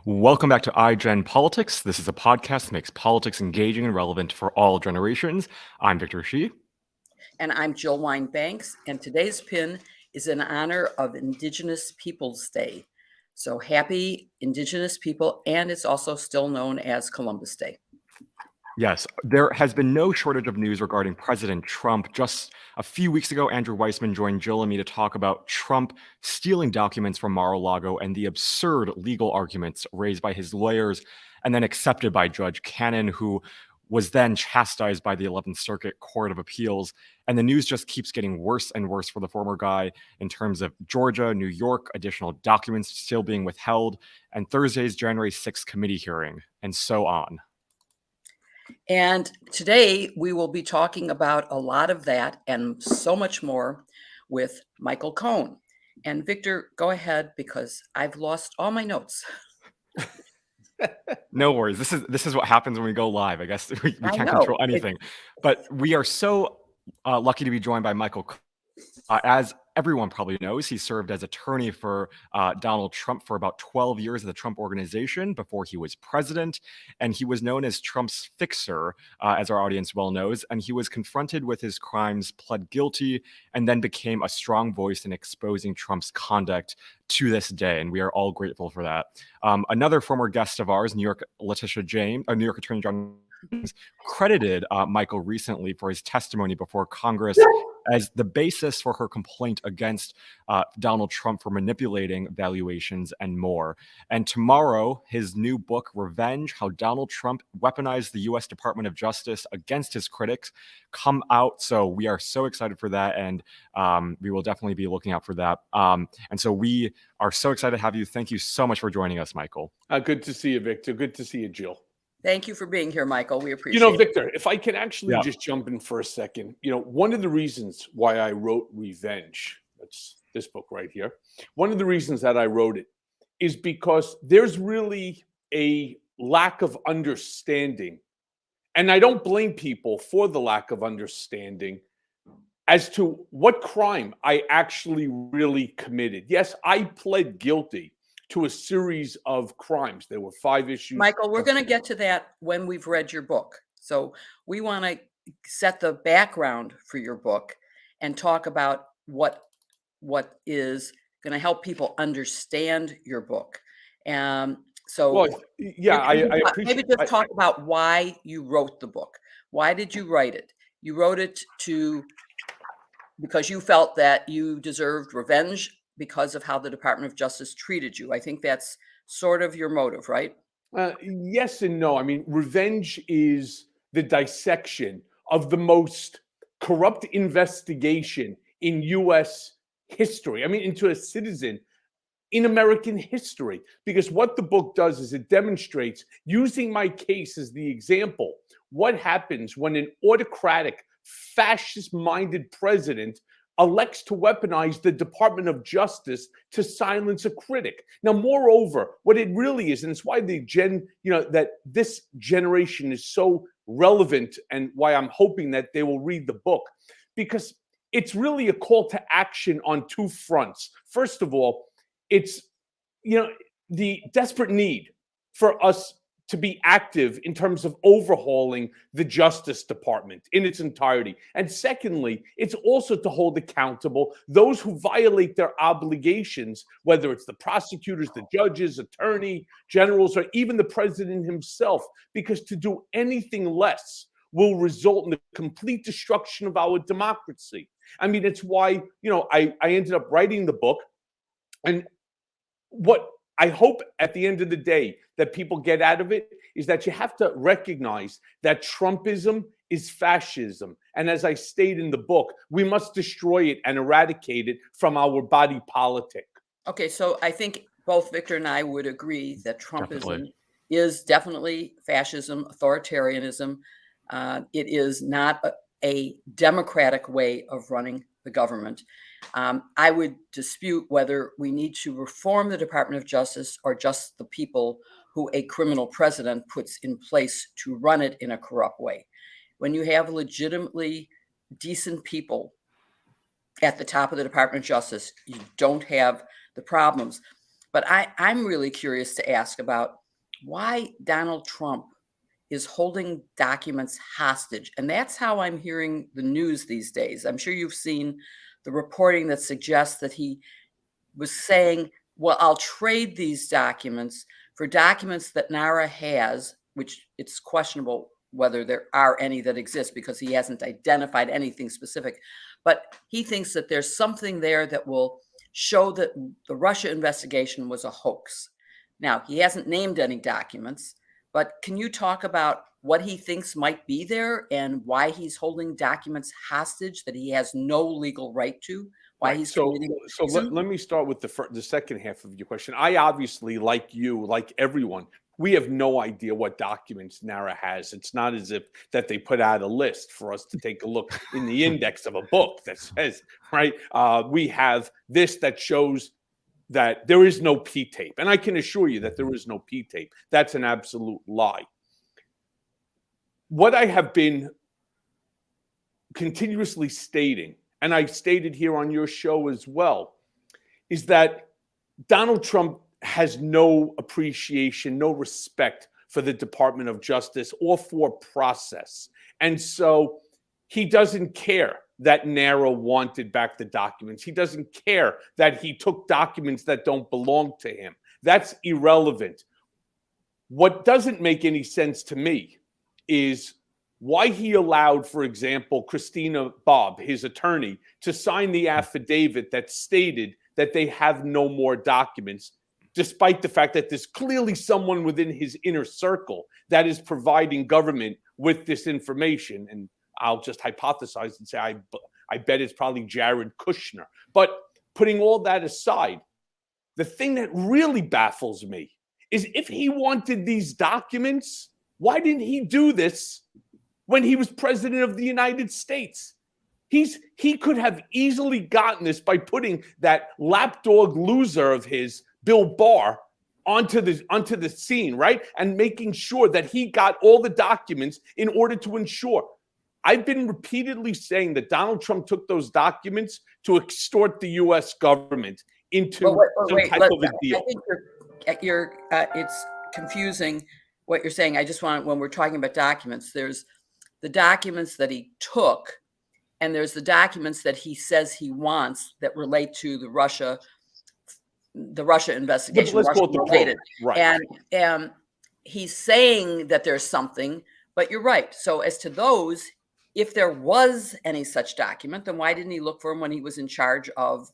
Welcome back to iGen Politics. This is a podcast that makes politics engaging and relevant for all generations. I'm Victor Shi. And I'm Jill Wine-Banks, and today's pin is in honor of Indigenous Peoples Day. So happy Indigenous people, and it's also still known as Columbus Day. Yes, there has been no shortage of news regarding President Trump. Just a few weeks ago, Andrew Weissman joined Jill and me to talk about Trump stealing documents from Mar-a-Lago and the absurd legal arguments raised by his lawyers and then accepted by Judge Cannon, who was then chastised by the 11th Circuit Court of Appeals. And the news just keeps getting worse and worse for the former guy in terms of Georgia, New York, additional documents still being withheld, and Thursday's January 6th committee hearing, and so on. And today we will be talking about a lot of that and so much more with Michael Cohen. And Victor, go ahead because I've lost all my notes. No worries. This is what happens when we go live. I guess we can't control anything. But we are so lucky to be joined by Michael. As everyone probably knows, he served as attorney for Donald Trump for about 12 years at the Trump Organization before he was president. And he was known as Trump's fixer, as our audience well knows. And he was confronted with his crimes, pled guilty, and then became a strong voice in exposing Trump's conduct to this day. And we are all grateful for that. Another former guest of ours, New York New York Attorney General, credited Michael recently for his testimony before Congress as the basis for her complaint against Donald Trump for manipulating valuations and more. And tomorrow, his new book, Revenge: How Donald Trump Weaponized the U.S. Department of Justice Against His Critics, come out. So we are so excited for that, and we will definitely be looking out for that. And so we are so excited to have you. Thank you so much for joining us, Michael. Good to see you, Victor. Good to see you, Jill. Thank you for being here, Michael. We appreciate it. Victor, if I can actually just jump in for a second, one of the reasons why I wrote Revenge, that's this book right here, one of the reasons that I wrote it is because there's really a lack of understanding, and I don't blame people for the lack of understanding as to what crime I actually really committed. Yes, I pled guilty to a series of crimes. There were 5 issues. Michael, we're going to get to that when we've read your book. So we want to set the background for your book and talk about what is going to help people understand your book. I appreciate. Maybe just talk about why you wrote the book. Why did you write it? You wrote it because you felt that you deserved revenge because of how the Department of Justice treated you. I think that's sort of your motive, right? Yes and no. I mean, revenge is the dissection of the most corrupt investigation in U.S. history. I mean, into a citizen in American history. Because what the book does is it demonstrates, using my case as the example, what happens when an autocratic, fascist-minded president elects to weaponize the Department of Justice to silence a critic. Now, moreover, what it really is, and it's why that this generation is so relevant, and why I'm hoping that they will read the book, because it's really a call to action on 2 fronts. First of all, it's the desperate need for us to be active in terms of overhauling the Justice Department in its entirety. And secondly, it's also to hold accountable those who violate their obligations, whether it's the prosecutors, the judges, attorney generals, or even the president himself, because to do anything less will result in the complete destruction of our democracy. I mean, it's why, I ended up writing the book. And what I hope at the end of the day that people get out of it is that you have to recognize that Trumpism is fascism. And as I state in the book, we must destroy it and eradicate it from our body politic. Okay, so I think both Victor and I would agree that Trumpism is definitely fascism, authoritarianism. It is not a democratic way of running the government. I would dispute whether we need to reform the Department of Justice or just the people who a criminal president puts in place to run it in a corrupt way. When you have legitimately decent people at the top of the Department of Justice, you don't have the problems. But I'm really curious to ask about why Donald Trump is holding documents hostage. And that's how I'm hearing the news these days. I'm sure you've seen the reporting that suggests that he was saying, well, I'll trade these documents for documents that NARA has, which it's questionable whether there are any that exist because he hasn't identified anything specific. But he thinks that there's something there that will show that the Russia investigation was a hoax. Now, he hasn't named any documents, but can you talk about what he thinks might be there and why he's holding documents hostage that he has no legal right to? Why he's so let me start with the second half of your question. I obviously, like you, like everyone, we have no idea what documents NARA has. It's not as if that they put out a list for us to take a look in the index of a book that says, right, we have this that shows that there is no P-tape. And I can assure you that there is no P-tape. That's an absolute lie. What I have been continuously stating, and I stated here on your show as well, is that Donald Trump has no appreciation, no respect for the Department of Justice or for process. And so he doesn't care that NARA wanted back the documents. He doesn't care that he took documents that don't belong to him. That's irrelevant. What doesn't make any sense to me is why he allowed, for example, Christina Bobb, his attorney, to sign the affidavit that stated that they have no more documents, despite the fact that there's clearly someone within his inner circle that is providing government with this information. And I'll just hypothesize and say, I bet it's probably Jared Kushner. But putting all that aside, the thing that really baffles me is if he wanted these documents, why didn't he do this when he was president of the United States? He could have easily gotten this by putting that lapdog loser of his, Bill Barr, onto the scene, right? And making sure that he got all the documents in order to ensure. I've been repeatedly saying that Donald Trump took those documents to extort the U.S. government into some type of a deal. I think it's confusing what you're saying. I just want, when we're talking about documents, there's the documents that he took, and there's the documents that he says he wants that relate to the Russia investigation. Let's call it the related. Right. And he's saying that there's something, but you're right. So as to those, if there was any such document, then why didn't he look for him when he was in charge of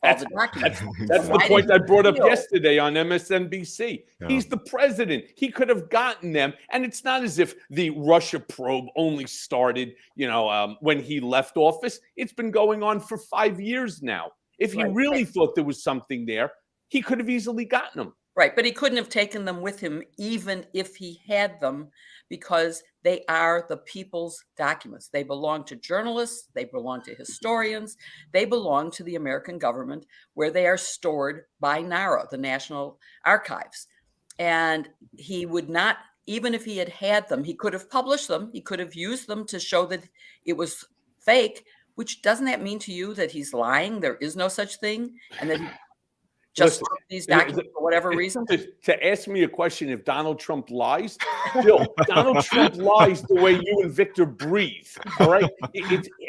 all the documents? That's the point I brought up yesterday on MSNBC. Yeah. He's the president. He could have gotten them. And it's not as if the Russia probe only started, when he left office. It's been going on for 5 years now. If he really thought there was something there, he could have easily gotten them. Right. But he couldn't have taken them with him, even if he had them, because they are the people's documents. They belong to journalists. They belong to historians. They belong to the American government, where they are stored by NARA, the National Archives. And he would not, even if he had them, he could have published them. He could have used them to show that it was fake, which doesn't that mean to you that he's lying? There is no such thing. And that he just took these documents for whatever reason? To ask me a question if Donald Trump lies, Bill, Donald Trump lies the way you and Victor breathe, all right?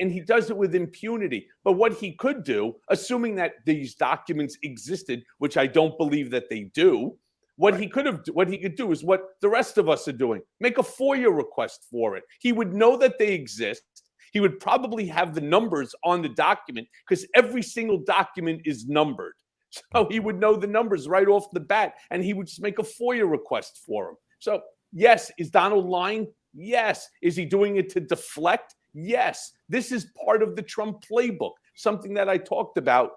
And he does it with impunity. But what he could do, assuming that these documents existed, which I don't believe that they do, what he could do is what the rest of us are doing. Make a FOIA request for it. He would know that they exist. He would probably have the numbers on the document because every single document is numbered. So he would know the numbers right off the bat, and he would just make a FOIA request for him. So, yes, is Donald lying? Yes. Is he doing it to deflect? Yes. This is part of the Trump playbook, something that I talked about,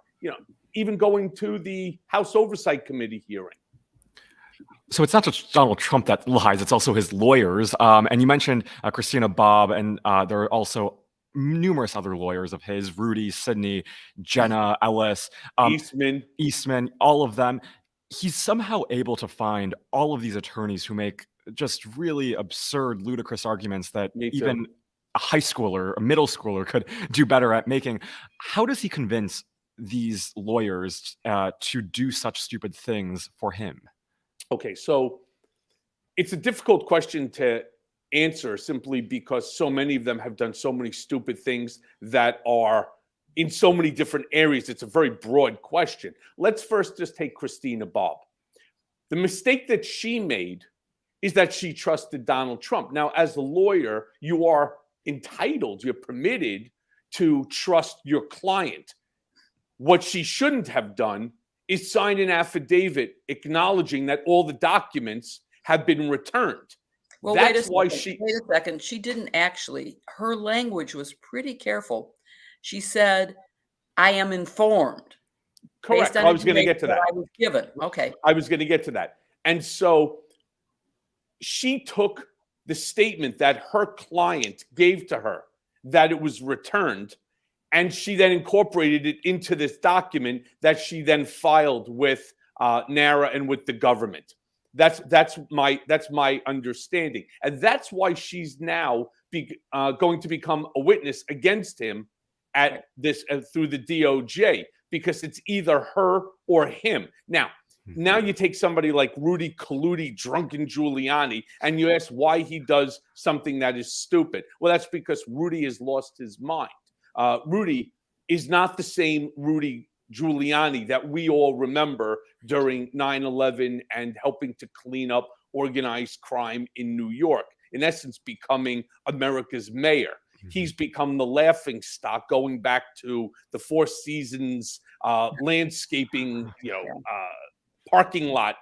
even going to the House Oversight Committee hearing. So it's not just Donald Trump that lies, it's also his lawyers. And you mentioned Christina Bobb, and there are also numerous other lawyers of his, Rudy, Sidney, Jenna, Ellis, Eastman, all of them. He's somehow able to find all of these attorneys who make just really absurd, ludicrous arguments that even a high schooler, a middle schooler could do better at making. How does he convince these lawyers to do such stupid things for him? Okay, so it's a difficult question to answer simply because so many of them have done so many stupid things that are in so many different areas. It's a very broad question. Let's first just take Christina Bobb. The mistake that she made is that she trusted Donald Trump. Now, as a lawyer, you are entitled, you're permitted to trust your client. What she shouldn't have done is sign an affidavit acknowledging that all the documents have been returned. Well, That's why wait a second. She didn't actually. Her language was pretty careful. She said, "I am informed." Correct. I was going to get to that. I was given. Okay. I was going to get to that. And so she took the statement that her client gave to her that it was returned, and she then incorporated it into this document that she then filed with NARA and with the government. That's my understanding, and that's why she's now going to become a witness against him at this through the DOJ, because it's either her or him. Now you take somebody like Rudy Colludi, drunken Giuliani, and you ask why he does something that is stupid. Well, that's because Rudy has lost his mind. Rudy is not the same Rudy Giuliani that we all remember during 9/11 and helping to clean up organized crime in New York, in essence becoming America's mayor. He's become the laughing stock, going back to the Four Seasons landscaping, parking lot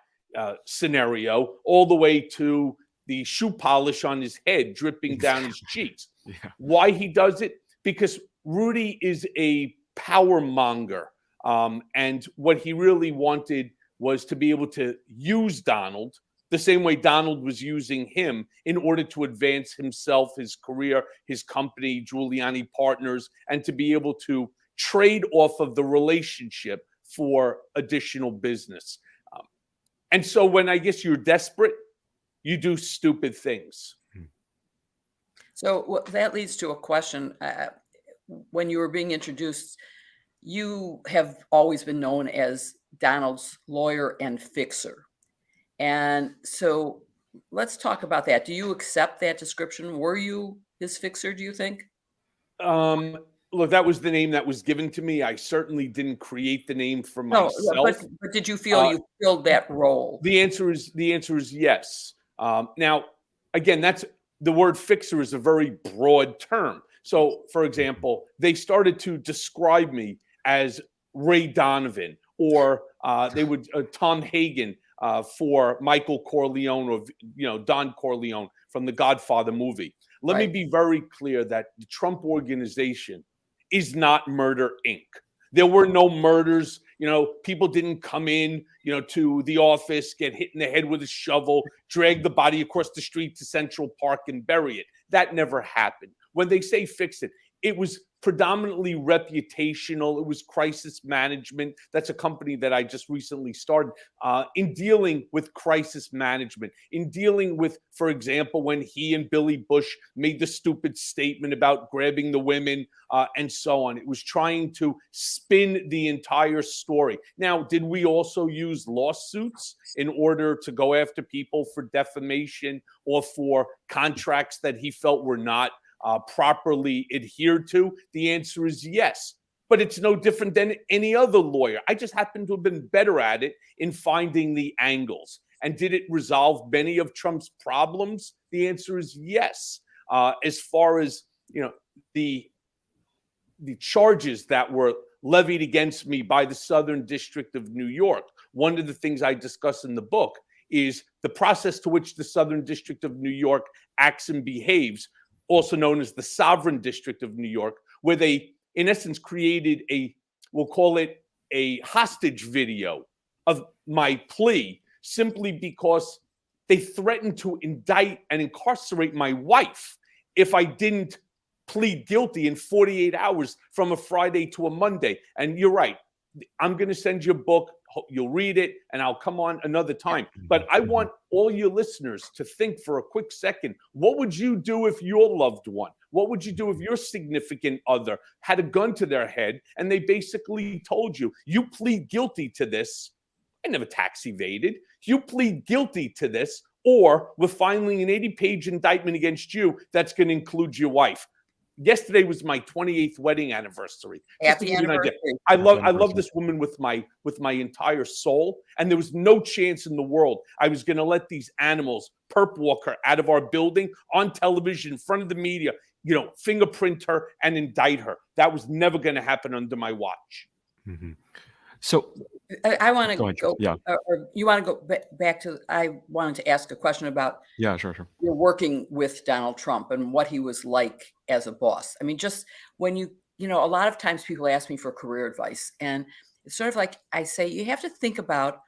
scenario, all the way to the shoe polish on his head dripping down his cheeks. Yeah. Why he does it? Because Rudy is a power monger. And what he really wanted was to be able to use Donald the same way Donald was using him in order to advance himself, his career, his company, Giuliani Partners, and to be able to trade off of the relationship for additional business. And so when I guess you're desperate, you do stupid things. So that leads to a question. When you were being introduced, you have always been known as Donald's lawyer and fixer. And so let's talk about that. Do you accept that description? Were you his fixer, do you think? Look, that was the name that was given to me. I certainly didn't create the name for myself. But did you feel you filled that role? The answer is yes. Now, again, that's the word fixer is a very broad term. So, for example, they started to describe me as Ray Donovan, or they would Tom Hagen for Michael Corleone, or Don Corleone from the Godfather movie. Let me be very clear that the Trump Organization is not Murder Inc. There were no murders. People didn't come in, to the office, get hit in the head with a shovel, drag the body across the street to Central Park and bury it. That never happened. When they say fix it, it was predominantly reputational. It was crisis management. That's a company that I just recently started in dealing with crisis management, in dealing with, for example, when he and Billy Bush made the stupid statement about grabbing the women and so on. It was trying to spin the entire story. Now, did we also use lawsuits in order to go after people for defamation or for contracts that he felt were not properly adhered to? The answer is yes, but it's no different than any other lawyer. I just happen to have been better at it in finding the angles. And did it resolve many of Trump's problems? The answer is yes. As far as the charges that were levied against me by the Southern District of New York, one of the things I discuss in the book is the process to which the Southern District of New York acts and behaves, also known as the Sovereign District of New York, where they, in essence, created we'll call it a hostage video of my plea, simply because they threatened to indict and incarcerate my wife if I didn't plead guilty in 48 hours from a Friday to a Monday. And you're right. I'm going to send you a book. You'll read it, and I'll come on another time. But I want all your listeners to think for a quick second, what would you do if your loved one What would you do if your significant other had a gun to their head and they basically told you, you plead guilty to this? I never tax evaded. You plead guilty to this, or we're filing an 80-page indictment against you that's going to include your wife. Yesterday was my 28th wedding anniversary. Happy anniversary. I love this woman with my entire soul, and there was no chance in the world I was going to let these animals perp walk her out of our building on television in front of the media, fingerprint her and indict her. That was never going to happen under my watch. Mm-hmm. So I want to go. Yeah. Or you want to go back to? I wanted to ask a question about. Yeah, sure. You're working with Donald Trump and what he was like as a boss. I mean, just when a lot of times people ask me for career advice, and it's sort of like I say, you have to think about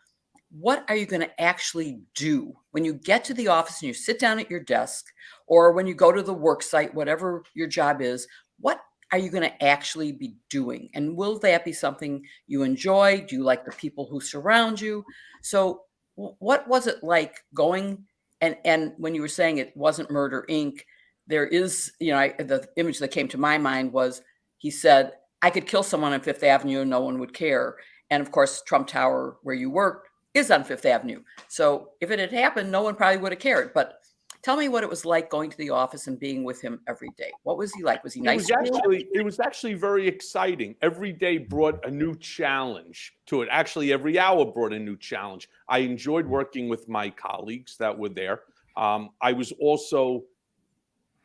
what are you going to actually do when you get to the office and you sit down at your desk, or when you go to the work site, whatever your job is. What are you going to actually be doing? And will that be something you enjoy? Do you like the people who surround you? So what was it like going, and when you were saying it wasn't Murder, Inc., there is, the image that came to my mind was, he said, I could kill someone on Fifth Avenue and no one would care. And of course, Trump Tower, where you worked, is on Fifth Avenue. So if it had happened, no one probably would have cared. But tell me what it was like going to the office and being with him every day. What was he like? Was he nice? It was actually very exciting. Every day brought a new challenge to it. Actually, every hour brought a new challenge. I enjoyed working with my colleagues that were there. I was also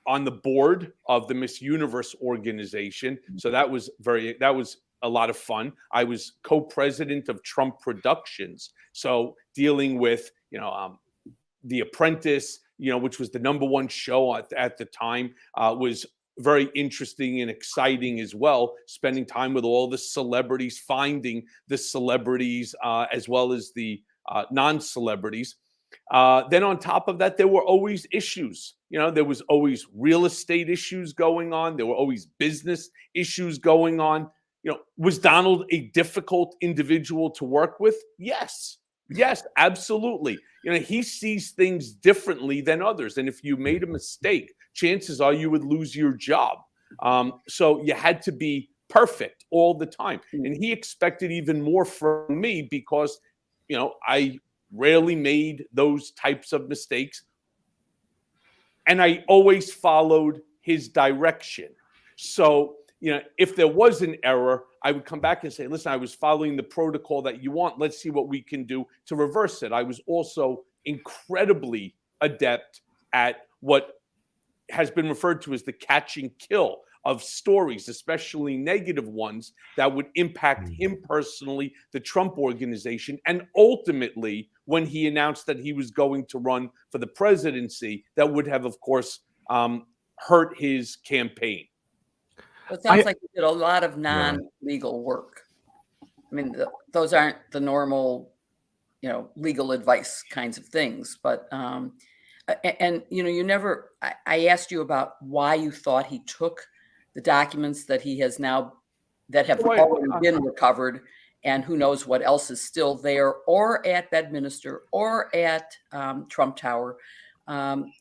on the board of the Miss Universe organization. So that was a lot of fun. I was co-president of Trump Productions. So dealing with, The Apprentice, which was the #1 show at the time, was very interesting and exciting as well. Spending time with all the celebrities, finding the celebrities as well as the non-celebrities. Then on top of that, there were always issues. There was always real estate issues going on. There were always business issues going on. Was Donald a difficult individual to work with? Yes, absolutely. He sees things differently than others. And if you made a mistake, chances are you would lose your job. So you had to be perfect all the time. And he expected even more from me because, I rarely made those types of mistakes. And I always followed his direction. So, if there was an error, I would come back and say, listen, I was following the protocol that you want. Let's see what we can do to reverse it. I was also incredibly adept at what has been referred to as the catch and kill of stories, especially negative ones that would impact him personally, the Trump organization, and ultimately, when he announced that he was going to run for the presidency, that would have, of course, hurt his campaign. It sounds like you did a lot of non-legal work. I mean, those aren't the normal, legal advice kinds of things. But, you never, I asked you about why you thought he took the documents that he has now, that have already been recovered, and who knows what else is still there, or at Bedminster, or at Trump Tower.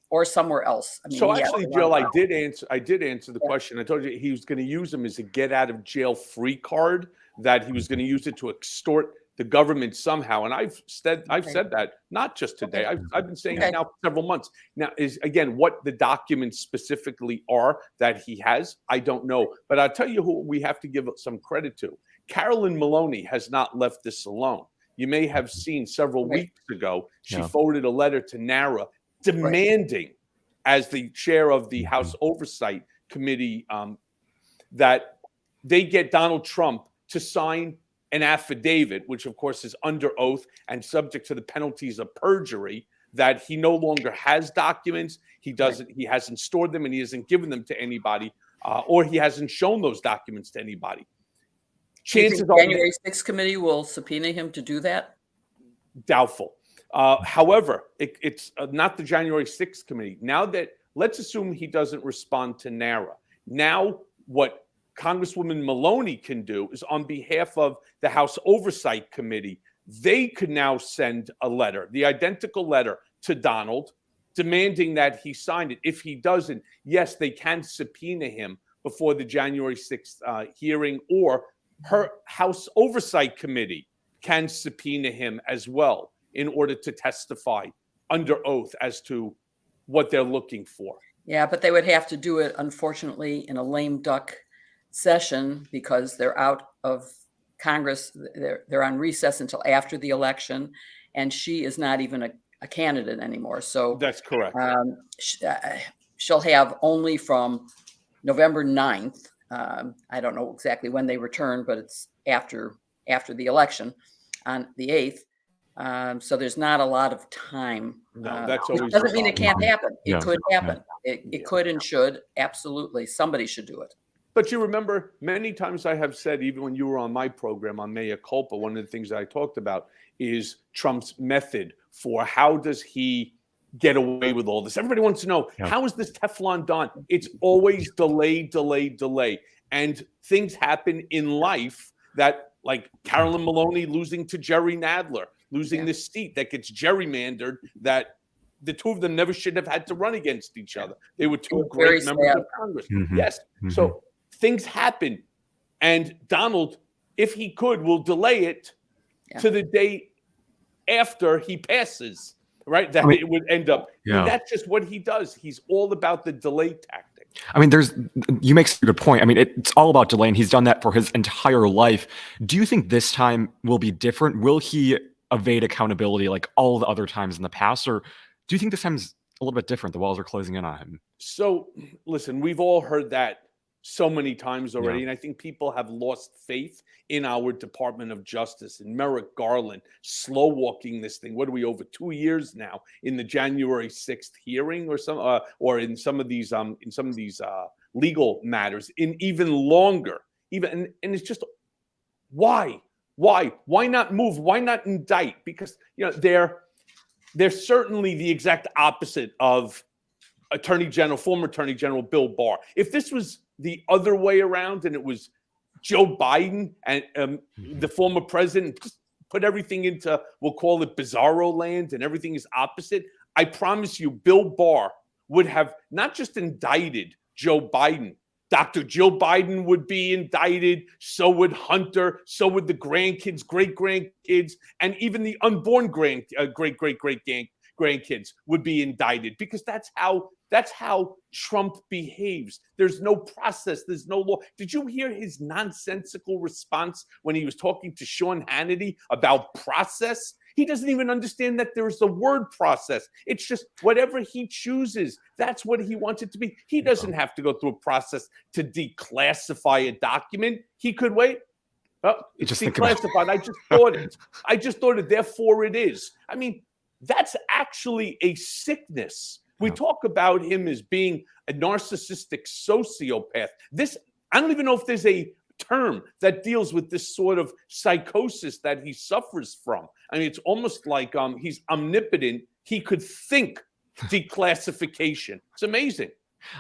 Or somewhere else. I mean, so actually, Jill, I did answer the question. I told you he was going to use them as a get out of jail free card, that he was going to use it to extort the government somehow. And I've said that not just today. I've been saying it now for several months. Now, is again what the documents specifically are that he has, I don't know. But I'll tell you who we have to give some credit to. Carolyn Maloney has not left this alone. You may have seen several weeks ago, she forwarded a letter to NARA demanding, as the chair of the House Oversight Committee, that they get Donald Trump to sign an affidavit, which of course is under oath and subject to the penalties of perjury, that he no longer has documents, he hasn't stored them, and he hasn't given them to anybody, or he hasn't shown those documents to anybody. Chances are January 6th committee will subpoena him to do that? Doubtful. However, it's not the January 6th committee. Now that, let's assume he doesn't respond to NARA. Now, what Congresswoman Maloney can do is, on behalf of the House Oversight Committee, they could now send a letter, the identical letter to Donald, demanding that he sign it. If he doesn't, yes, they can subpoena him before the January 6th hearing, or her House Oversight Committee can subpoena him as well in order to testify under oath as to what they're looking for. Yeah, but they would have to do it, unfortunately, in a lame duck session because they're out of Congress. They're on recess until after the election, and she is not even a candidate anymore. So that's correct. She'll have only from November 9th. I don't know exactly when they return, but it's after the election on the 8th. So there's not a lot of time. No, that's always doesn't mean it can't happen. It could happen. Yeah. It could and should. Absolutely. Somebody should do it. But you remember, many times I have said, even when you were on my program on Mea Culpa, one of the things that I talked about is Trump's method for how does he get away with all this. Everybody wants to know, how is this Teflon done? It's always delay, delay, delay. And things happen in life that, like Carolyn Maloney losing to Jerry Nadler, losing this seat that gets gerrymandered, that the two of them never should have had to run against each other. They were two great members of Congress. Yes. So things happen. And Donald, if he could, will delay it to the day after he passes, right? That it would end up. And that's just what he does. He's all about the delay tactic. I mean, you make a good point. I mean, it's all about delay, and he's done that for his entire life. Do you think this time will be different? Will he evade accountability like all the other times in the past? Or do you think this time's a little bit different? The walls are closing in on him. So listen, we've all heard that so many times already. And I think people have lost faith in our Department of Justice and Merrick Garland slow walking this thing. What are we, over 2 years now in the January 6th hearing or in some of these legal matters, in even longer, and it's just, why not move? Why not indict? Because, they're certainly the exact opposite of former Attorney General Bill Barr. If this was the other way around and it was Joe Biden and the former president just put everything into, we'll call it bizarro land, and everything is opposite, I promise you Bill Barr would have not just indicted Joe Biden. Dr. Jill Biden would be indicted. So would Hunter. So would the grandkids, great-grandkids, and even the unborn great-great-great-grandkids would be indicted, because that's how Trump behaves. There's no process. There's no law. Did you hear his nonsensical response when he was talking to Sean Hannity about process? He doesn't even understand that there's a word process. It's just whatever he chooses. That's what he wants it to be. He doesn't have to go through a process to declassify a document. He could wait. Oh, it's declassified. I just thought it. Therefore, it is. I mean, that's actually a sickness. We talk about him as being a narcissistic sociopath. I don't even know if there's a term that deals with this sort of psychosis that he suffers from. I mean, it's almost like he's omnipotent. He could think declassification. It's amazing.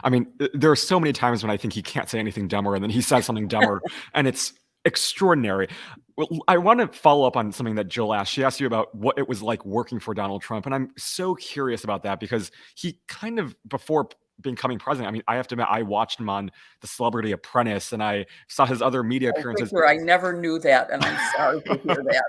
I mean, there are so many times when I think he can't say anything dumber, and then he says something dumber, and it's extraordinary. Well, I want to follow up on something that Jill asked. She asked you about what it was like working for Donald Trump, and I'm so curious about that, because he kind of, before becoming president, I mean, I have to admit, I watched him on The Celebrity Apprentice, and I saw his other media appearances. Victor, I never knew that, and I'm sorry to hear that.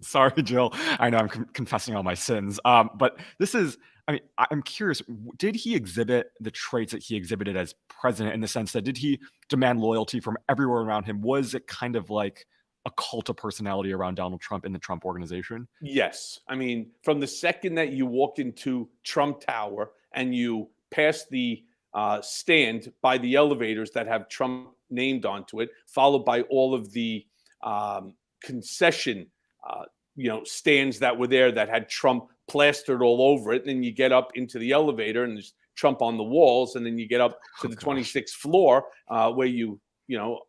Sorry, Jill. I know I'm confessing all my sins. But this is, I mean, I'm curious, did he exhibit the traits that he exhibited as president, in the sense that did he demand loyalty from everywhere around him? Was it kind of like a cult of personality around Donald Trump in the Trump organization? Yes. I mean, from the second that you walk into Trump Tower and you pass the stand by the elevators that have Trump named onto it, followed by all of the concession stands that were there that had Trump plastered all over it. And then you get up into the elevator and there's Trump on the walls. And then you get up to the 26th floor where you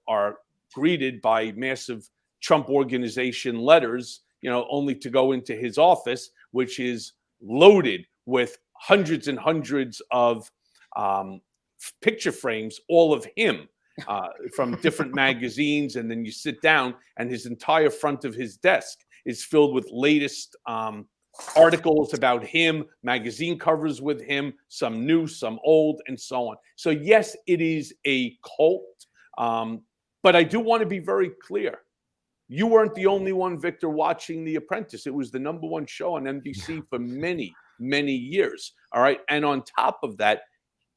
are greeted by massive Trump organization letters, only to go into his office, which is loaded with hundreds and hundreds of picture frames, all of him from different magazines. And then you sit down and his entire front of his desk is filled with latest articles about him, magazine covers with him, some new, some old, and so on. So yes, it is a cult. But I do want to be very clear. You weren't the only one, Victor, watching The Apprentice. It was the #1 show on NBC for many, many years. All right. And on top of that,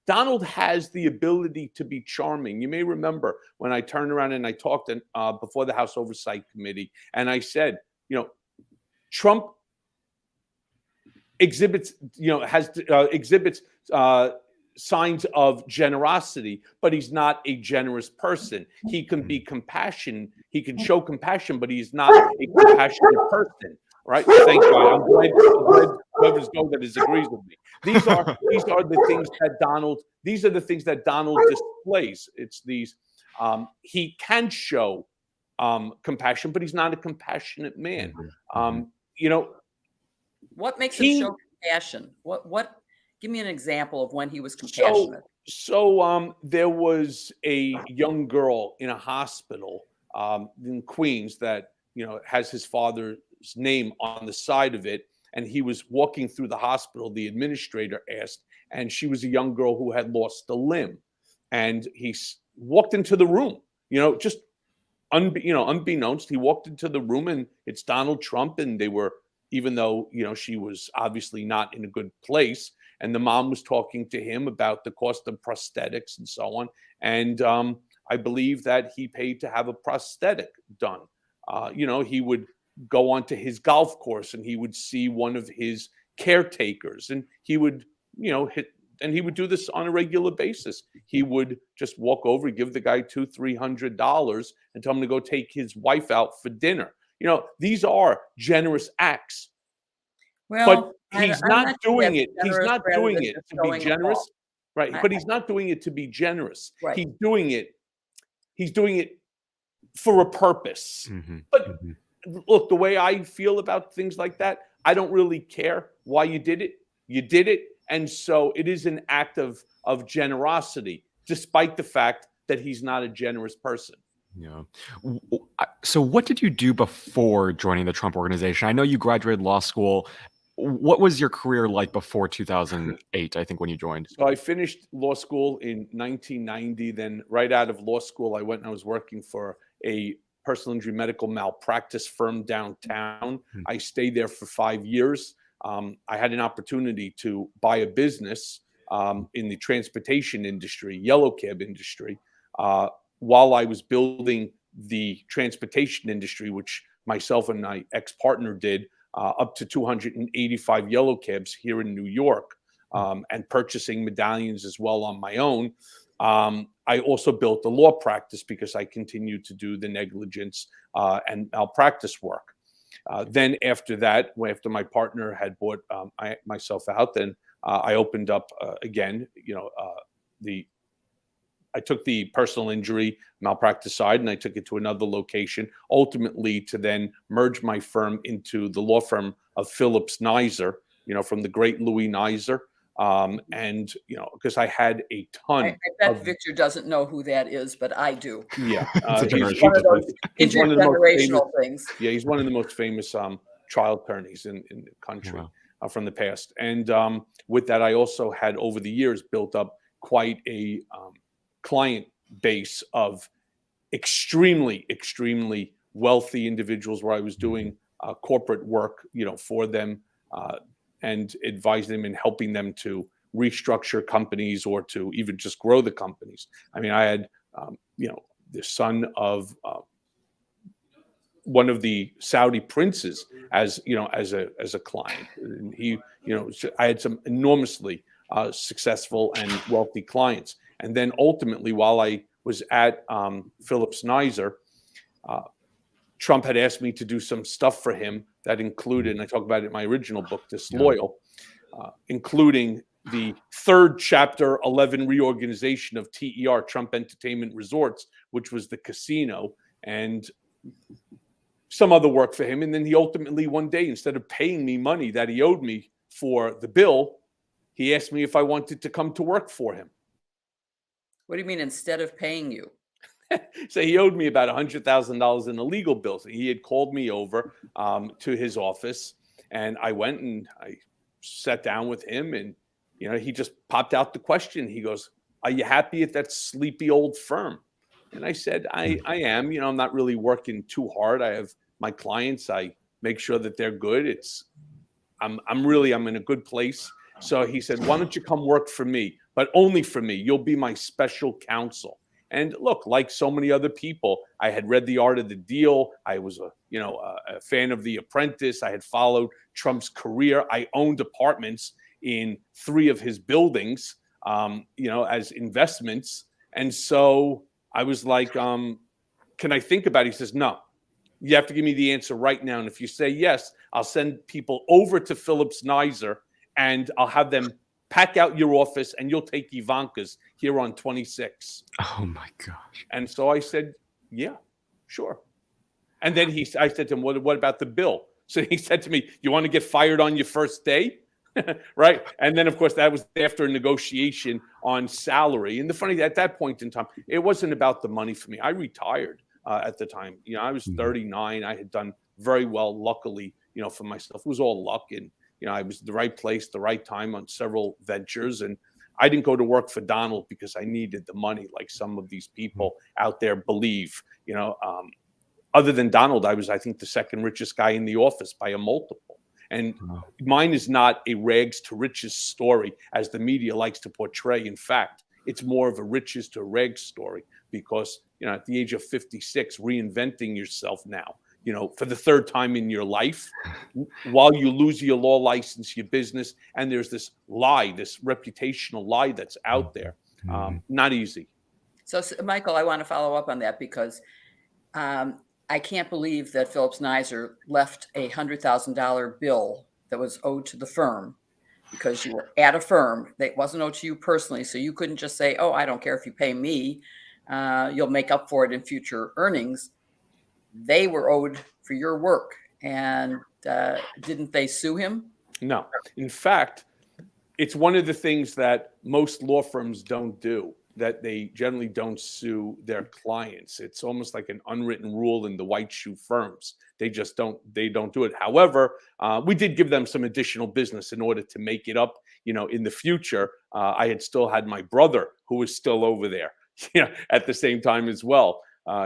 Donald has the ability to be charming. You may remember when I turned around and I talked before the House Oversight Committee, and I said, Trump exhibits signs of generosity, but he's not a generous person. He can be compassion. He can show compassion, but he's not a compassionate person. Right? Thank God. I'm glad whoever's know that disagrees with me. These are the things that Donald. These are the things that Donald displays. It's these. He can show compassion, but he's not a compassionate man. What makes him show compassion? What? Give me an example of when he was compassionate. So there was a young girl in a hospital in Queens that has his father's name on the side of it, and he was walking through the hospital. The administrator asked, and she was a young girl who had lost a limb, and he walked into the room. Just unbeknownst, he walked into the room, and it's Donald Trump, and they were. Even though, she was obviously not in a good place. And the mom was talking to him about the cost of prosthetics and so on. And I believe that he paid to have a prosthetic done. He would go onto his golf course and he would see one of his caretakers. And he would, he would do this on a regular basis. He would just walk over, give the guy $200-300 and tell him to go take his wife out for dinner. These are generous acts. Well, but he's not doing it. He's not doing it to be generous, right? But he's not doing it to be generous. Right. He's doing it for a purpose. But look, the way I feel about things like that, I don't really care why you did it. You did it, and so it is an act of generosity, despite the fact that he's not a generous person. Yeah. So what did you do before joining the Trump Organization? I know you graduated law school. What was your career like before 2008, I think, when you joined? So I finished law school in 1990. Then right out of law school, I went and I was working for a personal injury medical malpractice firm downtown. I stayed there for 5 years. I had an opportunity to buy a business in the transportation industry, yellow cab industry, while I was building the transportation industry, which myself and my ex-partner did, up to 285 yellow cabs here in New York, and purchasing medallions as well on my own. I also built a law practice because I continued to do the negligence and malpractice work. Then after that, after my partner had bought myself out, then I opened up again, I took the personal injury malpractice side and I took it to another location, ultimately to then merge my firm into the law firm of Phillips Nizer, from the great Louis Nizer. And, because I had a ton. I bet Victor doesn't know who that is, but I do. Yeah. He's one of those intergenerational things. Yeah, he's one of the most famous trial attorneys in the country from the past. And with that, I also had over the years built up quite a client base of extremely, extremely wealthy individuals where I was doing corporate work, for them and advising them and helping them to restructure companies or to even just grow the companies. I mean, I had, the son of one of the Saudi princes as a client. And he, I had some enormously successful and wealthy clients. And then ultimately, while I was at Phillips Nizer, Trump had asked me to do some stuff for him that included, and I talk about it in my original book, Disloyal, including the third chapter 11 reorganization of TER, Trump Entertainment Resorts, which was the casino, and some other work for him. And then he ultimately one day, instead of paying me money that he owed me for the bill, he asked me if I wanted to come to work for him. What do you mean instead of paying you? So he owed me about $100,000 in the legal bills. He had called me over to his office, And I went and I sat down with him, and he just popped out the question. He goes, "Are you happy at that sleepy old firm?" And I said, I am. I'm not really working too hard. I have my clients. I make sure that they're good. I'm in a good place. So he said, "Why don't you come work for me, but only for me? You'll be my special counsel." And look, like so many other people, I had read The Art of the Deal. I was a fan of The Apprentice. I had followed Trump's career. I owned apartments in 3 of his buildings, as investments. And so I was like, "Can I think about it?" He says, "No, you have to give me the answer right now. And if you say yes, I'll send people over to Phillips Nizer and I'll have them pack out your office and you'll take Ivanka's here on 26. Oh my gosh. And so I said, "Yeah, sure." And then I said to him, what about the bill? So he said to me, "You want to get fired on your first day?" Right. And then, of course, that was after a negotiation on salary. And the funny, at that point in time, it wasn't about the money for me. I retired at the time. I was 39. I had done very well, luckily, for myself. It was all luck. And, I was the right place, the right time on several ventures. And I didn't go to work for Donald because I needed the money like some of these people out there believe. Other than Donald, I was, I think, the second richest guy in the office by a multiple. And mine is not a rags to riches story, as the media likes to portray. In fact, it's more of a riches to rags story because, at the age of 56, reinventing yourself now, for the 3rd time in your life, while you lose your law license, your business, and there's this lie, this reputational lie that's out there. Not easy. So, Michael, I want to follow up on that because I can't believe that Phillips Nizer left a $100,000 bill that was owed to the firm because you were at a firm that wasn't owed to you personally. So you couldn't just say, "Oh, I don't care if you pay me. You'll make up for it in future earnings." They were owed for your work. And didn't they sue him? No. In fact, it's one of the things that most law firms don't do, that they generally don't sue their clients. It's almost like an unwritten rule in the white shoe firms. They don't do it. However, we did give them some additional business in order to make it up, in the future. I had still had my brother who was still over there, at the same time as well.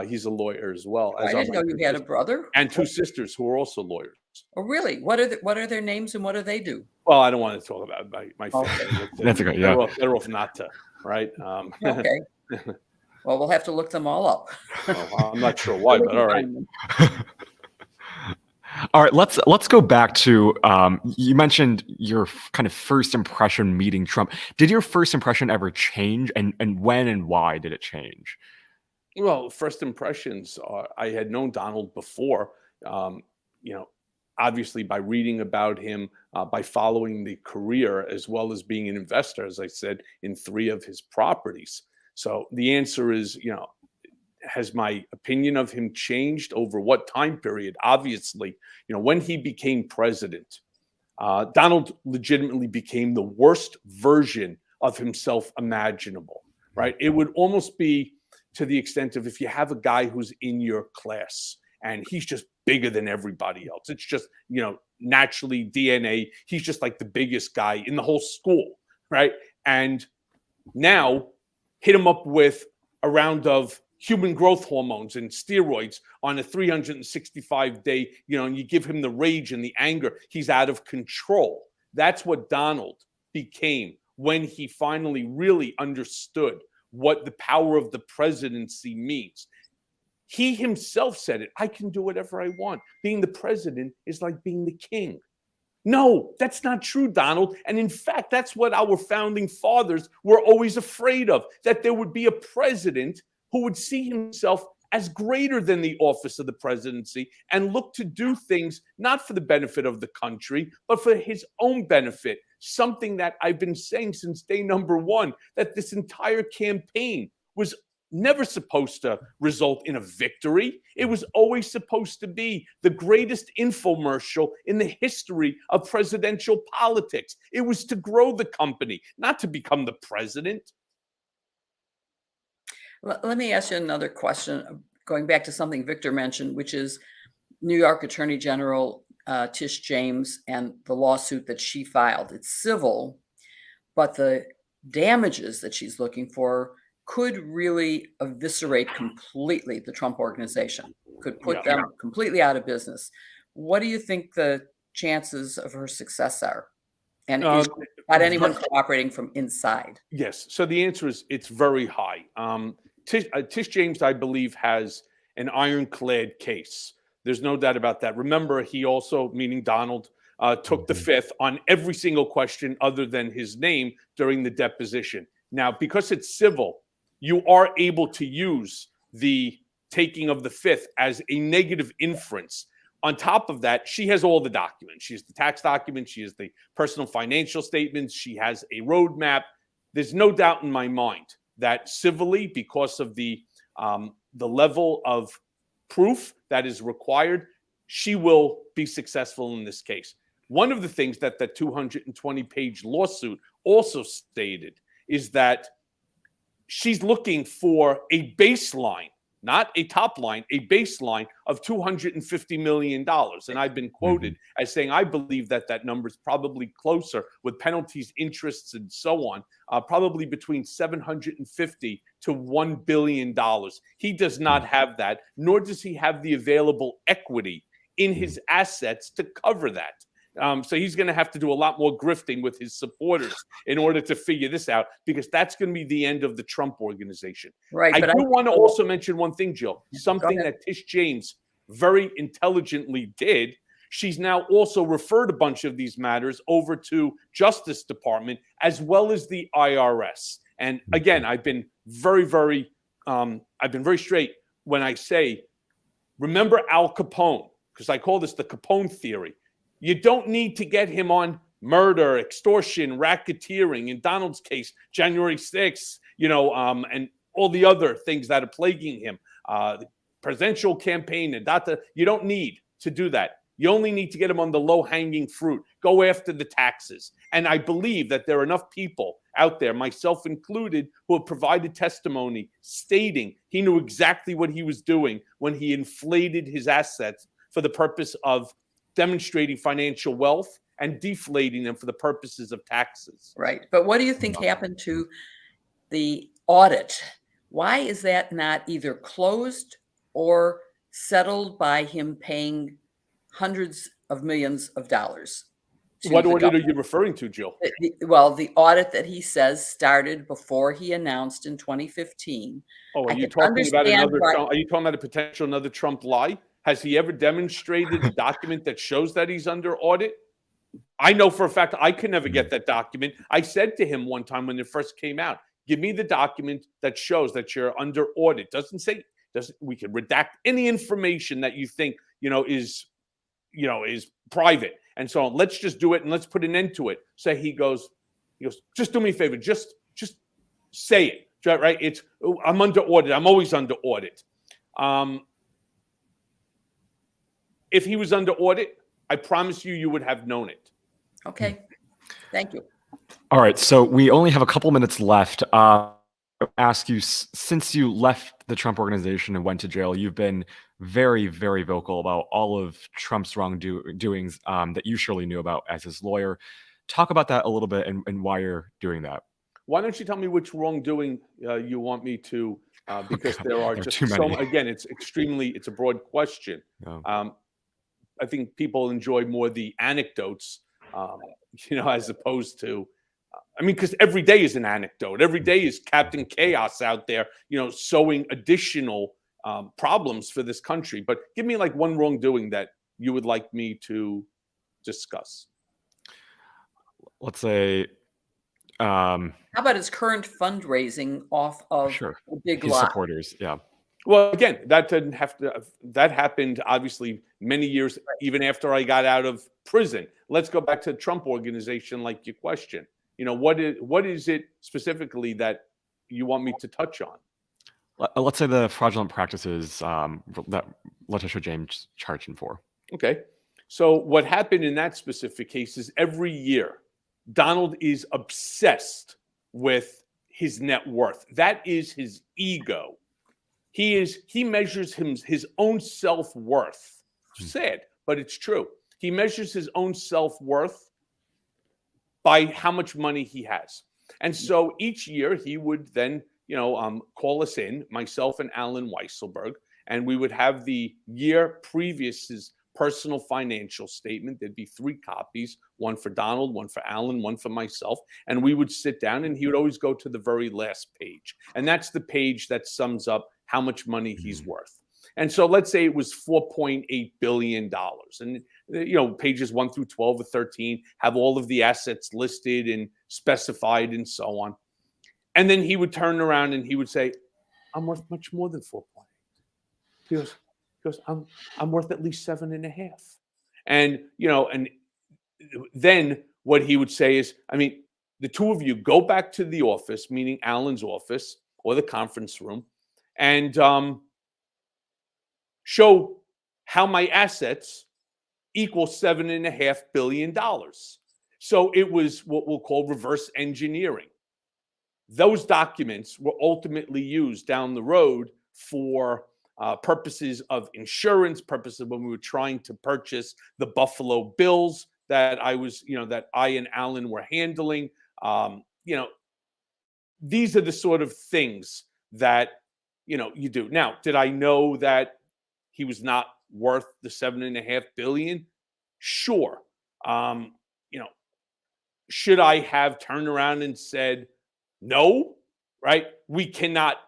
He's a lawyer as well. I didn't know you had a brother. And 2 sisters who are also lawyers. Oh, really? What are their names and what do they do? Well, I don't want to talk about my family. Okay. That's okay. Yeah. Better off not to, right? Okay. Well, we'll have to look them all up. I'm not sure why, but all right. All right, let's go back to you mentioned your kind of first impression meeting Trump. Did your first impression ever change, and when and why did it change? Well, first impressions, I had known Donald before, obviously by reading about him, by following the career, as well as being an investor, as I said, in 3 of his properties. So the answer is, has my opinion of him changed over what time period? Obviously, when he became president, Donald legitimately became the worst version of himself imaginable, right? It would almost be to the extent of if you have a guy who's in your class and he's just bigger than everybody else. It's just, naturally DNA. He's just like the biggest guy in the whole school, right? And now hit him up with a round of human growth hormones and steroids on a 365-day, and you give him the rage and the anger. He's out of control. That's what Donald became when he finally really understood what the power of the presidency means. He himself said it. "I can do whatever I want. Being the president is like being the king." No, that's not true, Donald. And in fact, that's what our founding fathers were always afraid of, that there would be a president who would see himself as greater than the office of the presidency and look to do things not for the benefit of the country, but for his own benefit. Something that I've been saying since day number 1, that this entire campaign was never supposed to result in a victory. It was always supposed to be the greatest infomercial in the history of presidential politics. It was to grow the company, not to become the president. Let me ask you another question, going back to something Victor mentioned, which is New York Attorney General Tish James and the lawsuit that she filed. It's civil, but the damages that she's looking for could really eviscerate completely the Trump organization, could put them completely out of business. What do you think the chances of her success are? And is not anyone cooperating from inside? Yes. So the answer is it's very high. Tish James, I believe, has an ironclad case. There's no doubt about that. Remember, he also, meaning Donald, took the fifth on every single question other than his name during the deposition. Now, because it's civil, you are able to use the taking of the fifth as a negative inference. On top of that, she has all the documents. She has the tax documents. She has the personal financial statements. She has a roadmap. There's no doubt in my mind that civilly, because of the level of proof that is required, she will be successful in this case. One of the things that the 220-page lawsuit also stated is that she's looking for a baseline, not a top line, a baseline of $250 million. And I've been quoted as saying, I believe that that number is probably closer with penalties, interests, and so on, probably between $750 to $1 billion. He does not have that, nor does he have the available equity in his assets to cover that. So he's going to have to do a lot more grifting with his supporters in order to figure this out, because that's going to be the end of the Trump organization. Right. I do want to also mention one thing, Jill, something that Tish James very intelligently did. She's now also referred a bunch of these matters over to Justice Department as well as the IRS. And again, I've been very straight when I say, remember Al Capone, because I call this the Capone theory. You don't need to get him on murder, extortion, racketeering. In Donald's case, January 6th, and all the other things that are plaguing him, the presidential campaign and data. You don't need to do that. You only need to get him on the low-hanging fruit. Go after the taxes. And I believe that there are enough people out there, myself included, who have provided testimony stating he knew exactly what he was doing when he inflated his assets for the purpose of demonstrating financial wealth and deflating them for the purposes of taxes. Right. But what do you think happened to the audit? Why is that not either closed or settled by him paying hundreds of millions of dollars? What audit are you referring to, Jill? Well, the audit that he says started before he announced in 2015. Oh, are you talking about are you talking about a potential another Trump lie? Has he ever demonstrated a document that shows that he's under audit? I know for a fact I could never get that document. I said to him one time when it first came out, give me the document that shows that you're under audit. We can redact any information that you think, is private and so on. Let's just do it and let's put an end to it. So he goes, just do me a favor. Just say it, right? I'm under audit. I'm always under audit. If he was under audit, I promise you would have known it. Okay. Thank you. All right. So we only have a couple minutes left. I'll ask you, since you left the Trump organization and went to jail, you've been very, very vocal about all of Trump's wrongdoings that you surely knew about as his lawyer. Talk about that a little bit and why you're doing that. Why don't you tell me which wrongdoing you want me to, because there are just too many. Again, it's a broad question. Yeah. I think people enjoy more the anecdotes, as opposed to, because every day is an anecdote. Every day is Captain Chaos out there, sowing additional problems for this country. But give me like one wrongdoing that you would like me to discuss. Let's say, how about his current fundraising off of a big lot? Supporters, yeah. Well, again, that didn't have to. That happened obviously many years, even after I got out of prison. Let's go back to the Trump organization, like your question. What is it specifically that you want me to touch on? Let's say the fraudulent practices that Letitia James charged him for. Okay, so what happened in that specific case is every year, Donald is obsessed with his net worth. That is his ego. He measures his own self-worth. Sad, but it's true. He measures his own self-worth by how much money he has. And so each year he would then, call us in, myself and Alan Weisselberg, and we would have the year previous's personal financial statement. There'd be 3 copies, one for Donald, one for Alan, one for myself. And we would sit down, and he would always go to the very last page. And that's the page that sums up how much money he's worth. And so let's say it was $4.8 billion. And, pages 1 through 12 or 13 have all of the assets listed and specified and so on. And then he would turn around and he would say, I'm worth much more than 4.8. He goes, I'm worth at least 7.5. And, and then what he would say is, the 2 of you go back to the office, meaning Alan's office or the conference room, and show how my assets equal $7.5 billion. So it was what we'll call reverse engineering. Those documents were ultimately used down the road for purposes of insurance, purposes when we were trying to purchase the Buffalo Bills that that I and Alan were handling. These are the sort of things that, you do. Now, did I know that he was not worth the $7.5 billion? Sure. Should I have turned around and said, no, right? We cannot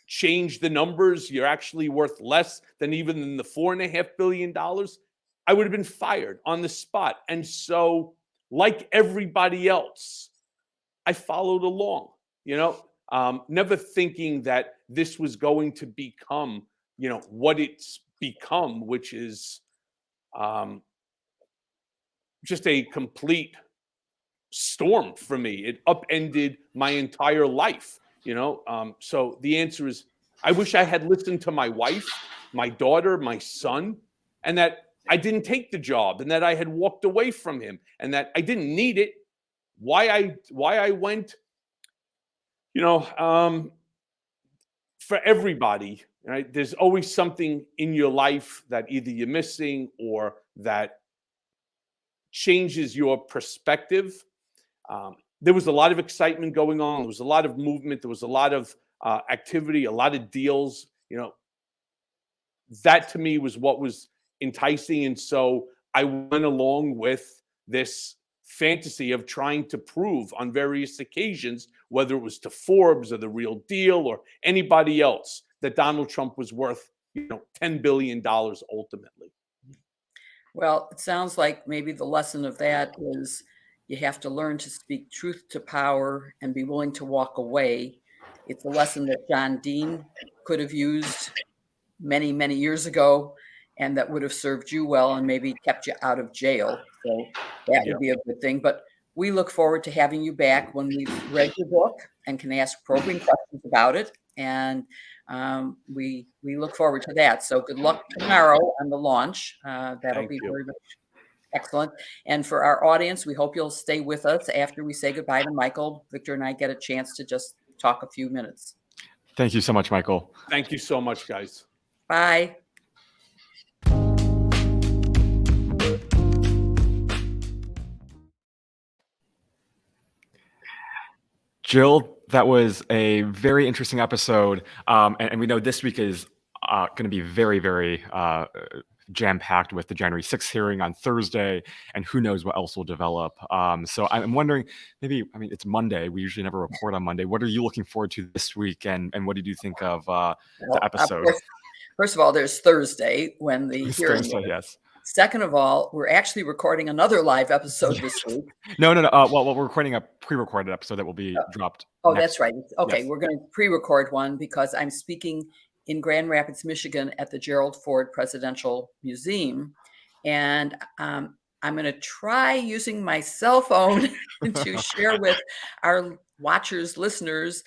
change the numbers. You're actually worth less than even the $4.5 billion. I would have been fired on the spot. And so, like everybody else, I followed along, never thinking that this was going to become, what it's become, which is just a complete storm for me. It upended my entire life, So the answer is, I wish I had listened to my wife, my daughter, my son, and that I didn't take the job, and that I had walked away from him, and that I didn't need it. Why I went, for everybody, right? There's always something in your life that either you're missing or that changes your perspective. There was a lot of excitement going on. There was a lot of movement. There was a lot of activity, a lot of deals. That to me was what was enticing. And so I went along with this fantasy of trying to prove on various occasions, whether it was to Forbes or The Real Deal or anybody else, that Donald Trump was worth, $10 billion ultimately. Well, it sounds like maybe the lesson of that is you have to learn to speak truth to power and be willing to walk away. It's a lesson that John Dean could have used many, many years ago, and that would have served you well and maybe kept you out of jail. So that would be a good thing. But we look forward to having you back when we've read your book and can ask probing questions about it. And we look forward to that. So good luck tomorrow on the launch. That'll be very much excellent. And for our audience, we hope you'll stay with us after we say goodbye to Michael. Victor and I get a chance to just talk a few minutes. Thank you so much, Michael. Thank you so much, guys. Bye. Jill, that was a very interesting episode. And we know this week is going to be very, very jam-packed with the January 6th hearing on Thursday, and who knows what else will develop. So I'm wondering, it's Monday. We usually never report on Monday. What are you looking forward to this week, and what did you think of the episode? First of all, there's Thursday when the hearing is. Yes. Second of all, we're actually recording another live episode this week. No. Well, we're recording a pre-recorded episode that will be dropped. Oh, that's right. Okay, Yes. We're going to pre-record one because I'm speaking in Grand Rapids, Michigan at the Gerald Ford Presidential Museum. And I'm going to try using my cell phone to share with our watchers, listeners,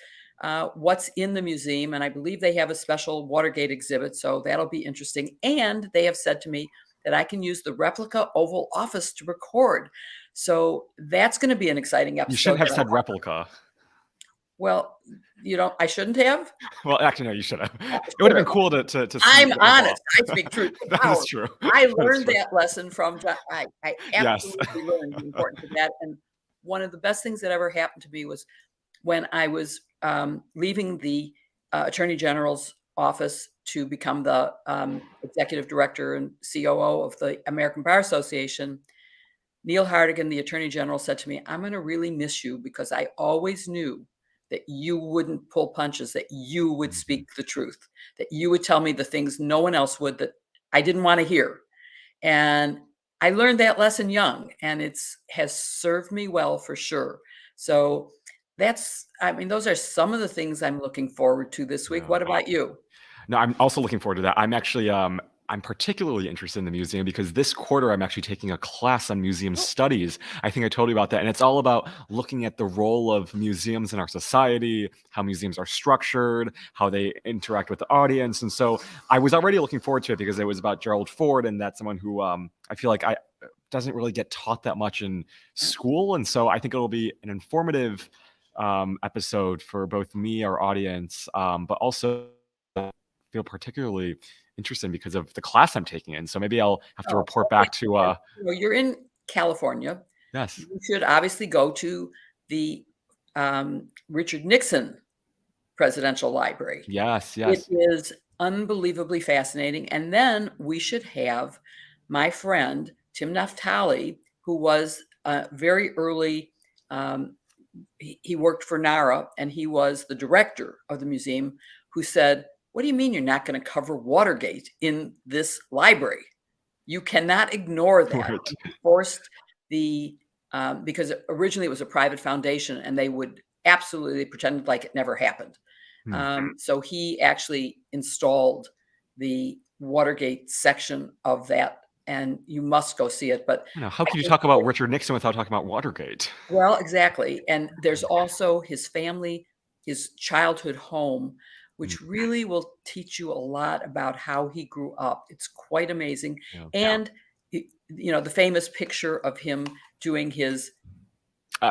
what's in the museum. And I believe they have a special Watergate exhibit, so that'll be interesting. And they have said to me that I can use the replica Oval Office to record. So that's going to be an exciting episode. You shouldn't have said replica. Well, I shouldn't have. Well, actually, no, you should have. I It would should have been have. cool to see I'm what honest. evolved. I speak truth to That power. is true. I That is learned true. that lesson from John. I Yes. absolutely learned the importance of that. And one of the best things that ever happened to me was when I was leaving the Attorney General's office to become the executive director and COO of the American Bar Association. Neil Hartigan, the Attorney General, said to me, "I'm going to really miss you because I always knew that you wouldn't pull punches, that you would speak the truth, that you would tell me the things no one else would, that I didn't want to hear." And I learned that lesson young, and has served me well for sure. So those are some of the things I'm looking forward to this week. Yeah. What about you? No, I'm also looking forward to that. I'm actually I'm particularly interested in the museum because this quarter I'm actually taking a class on museum studies. I think I told you about that. And it's all about looking at the role of museums in our society, how museums are structured, how they interact with the audience. And so I was already looking forward to it because it was about Gerald Ford, and that's someone who I feel like I doesn't really get taught that much in school. And so I think it'll be an informative episode for both me, our audience, but also feel particularly interested because of the class I'm taking in. So maybe I'll have to report back to you're in California. Yes. You should obviously go to the Richard Nixon Presidential Library. Yes. It is unbelievably fascinating. And then we should have my friend Tim Naftali, who was very early. He worked for NARA, and he was the director of the museum, who said, "What do you mean you're not going to cover Watergate in this library? You cannot ignore that." Right. He forced because originally it was a private foundation, and they would absolutely pretend like it never happened. So he actually installed the Watergate section of that, and you must go see it. But how could you talk about Richard Nixon without talking about Watergate? Well, exactly. And there's also his family, his childhood home, which really will teach you a lot about how he grew up. It's quite amazing. Yeah. And the famous picture of him doing his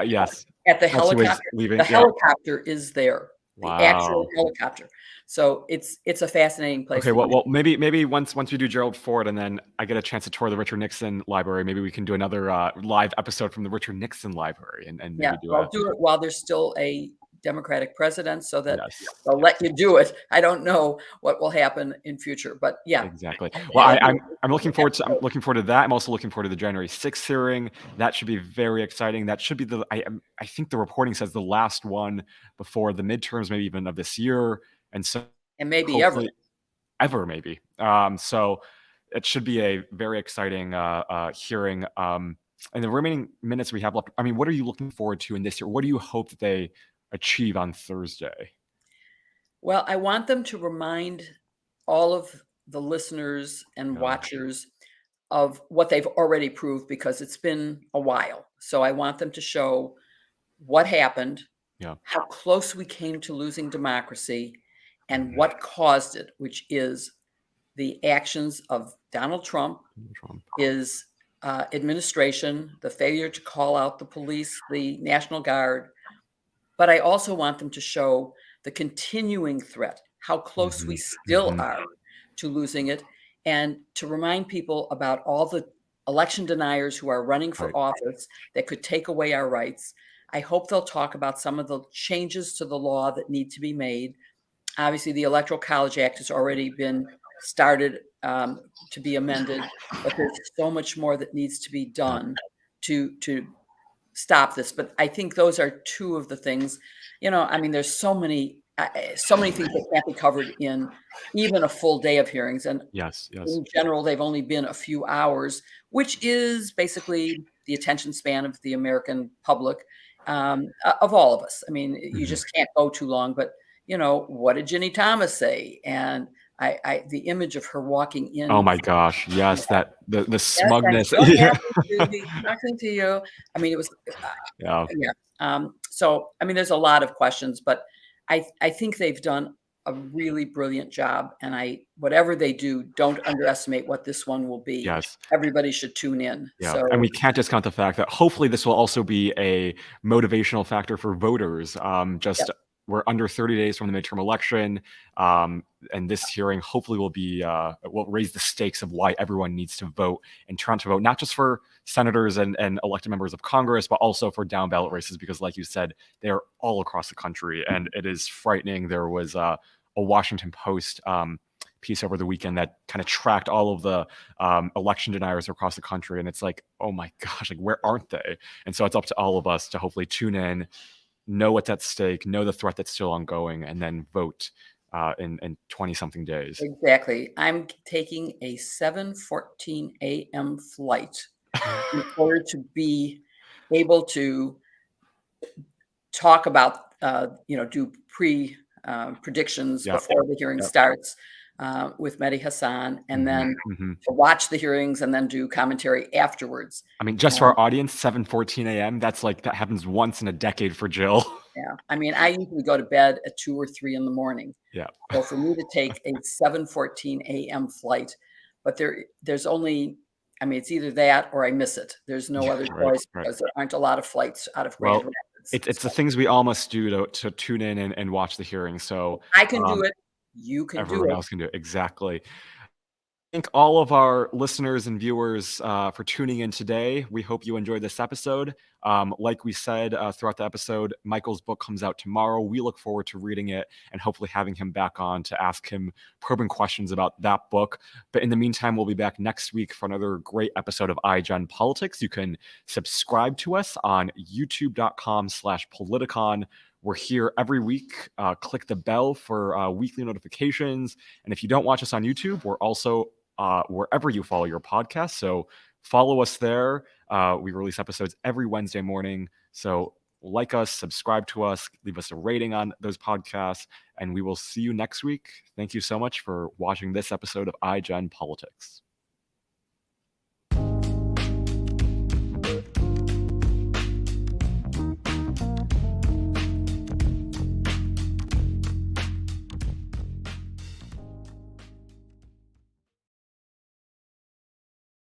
yes, at the helicopter. Leaving. The helicopter is there. Wow. The actual helicopter. So it's a fascinating place. Okay, well, maybe once we do Gerald Ford, and then I get a chance to tour the Richard Nixon Library, maybe we can do another live episode from the Richard Nixon Library, and maybe do it while there's still a Democratic president, so that they'll yes. let you do it. I don't know what will happen in future, but yeah, exactly. Well, I'm looking forward to that. I'm also looking forward to the January 6th hearing. That should be very exciting. That should be I think the reporting says the last one before the midterms, maybe even of this year, and maybe ever maybe. So it should be a very exciting hearing. And the remaining minutes we have left, I mean, what are you looking forward to in this year? What do you hope that they achieve on Thursday? Well, I want them to remind all of the listeners and watchers of what they've already proved, because it's been a while. So I want them to show what happened, how close we came to losing democracy, and what caused it, which is the actions of Donald Trump, his administration, the failure to call out the police, the National Guard. But I also want them to show the continuing threat, how close we still are to losing it, and to remind people about all the election deniers who are running for office that could take away our rights. I hope they'll talk about some of the changes to the law that need to be made. Obviously, the Electoral College Act has already been started to be amended, but there's so much more that needs to be done to stop this. But I think those are two of the things. There's so many things that can't be covered in even a full day of hearings. And in general, they've only been a few hours, which is basically the attention span of the American public, of all of us. I mean, you just can't go too long. But what did Ginny Thomas say? And the image of her walking in. Oh my gosh! Yes, that the smugness. Talking to you. I mean, it was. So there's a lot of questions, but I think they've done a really brilliant job, and whatever they do, don't underestimate what this one will be. Yes, everybody should tune in. Yeah, and we can't discount the fact that hopefully this will also be a motivational factor for voters. we're under 30 days from the midterm election, and this hearing hopefully will raise the stakes of why everyone needs to vote and turn out to vote, not just for senators and elected members of Congress, but also for down ballot races, because like you said, they are all across the country, and it is frightening. There was a Washington Post piece over the weekend that kind of tracked all of the election deniers across the country, and it's like, oh my gosh, like where aren't they? And so it's up to all of us to hopefully tune in, know what's at stake, know the threat that's still ongoing, and then vote in 20-something days. Exactly. I'm taking a 7:14 a.m. flight in order to be able to talk about, do predictions before the hearing starts with Mehdi Hassan, and then to watch the hearings and then do commentary afterwards. I mean, just for our audience, 7:14 a.m., that's like, that happens once in a decade for Jill. Yeah. I mean, I usually go to bed at 2 or 3 in the morning. Yeah. So for me to take a 7:14 a.m. flight, but there's only, I mean, it's either that or I miss it. There's no other choice because there aren't a lot of flights out of Grand Rapids. It's the things we all must do to tune in and watch the hearing. So I can do it. You can do it. Everyone else can do it. Exactly. Thank all of our listeners and viewers for tuning in today. We hope you enjoyed this episode. Like we said throughout the episode, Michael's book comes out tomorrow. We look forward to reading it and hopefully having him back on to ask him probing questions about that book. But in the meantime, we'll be back next week for another great episode of iGen Politics. You can subscribe to us on youtube.com/Politicon. We're here every week. Click the bell for weekly notifications. And if you don't watch us on YouTube, we're also wherever you follow your podcast. So follow us there. We release episodes every Wednesday morning. So like us, subscribe to us, leave us a rating on those podcasts, and we will see you next week. Thank you so much for watching this episode of iGen Politics.